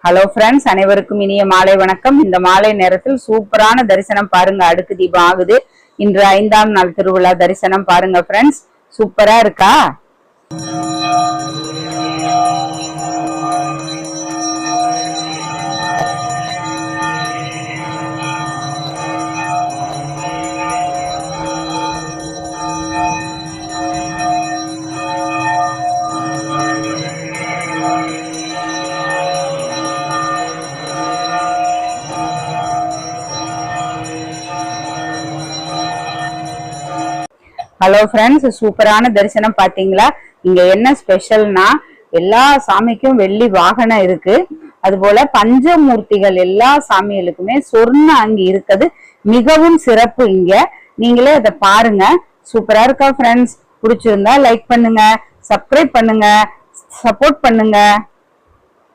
Hello friends, அனைவருக்கும் இனிய மாலை வணக்கம். இந்த மாலை நேரத்தில் சூப்பரான தரிசனம் பாருங்க. அடுக்கு தீபம் ஆகுது. இன்று 5ஆம் நாள் திருவிழா தரிசனம் பாருங்க ஃப்ரெண்ட்ஸ். சூப்பரா இருக்கா? ஹலோ ஃப்ரெண்ட்ஸ், சூப்பரான தரிசனம் பாத்தீங்களா? இங்க என்ன ஸ்பெஷல்னா எல்லா சாமிக்கும் வெள்ளி வாகனம் இருக்கு. அதுபோல பஞ்சமூர்த்திகள் எல்லா சாமிகளுக்குமே சொர்ண அங்கி இருக்குது. மிகவும் சிறப்பு. இங்க நீங்களே அதை பாருங்க. சூப்பரா இருக்கா ஃப்ரெண்ட்ஸ்? பிடிச்சிருந்தா லைக் பண்ணுங்க, சப்ஸ்கிரைப் பண்ணுங்க, சப்போர்ட் பண்ணுங்க.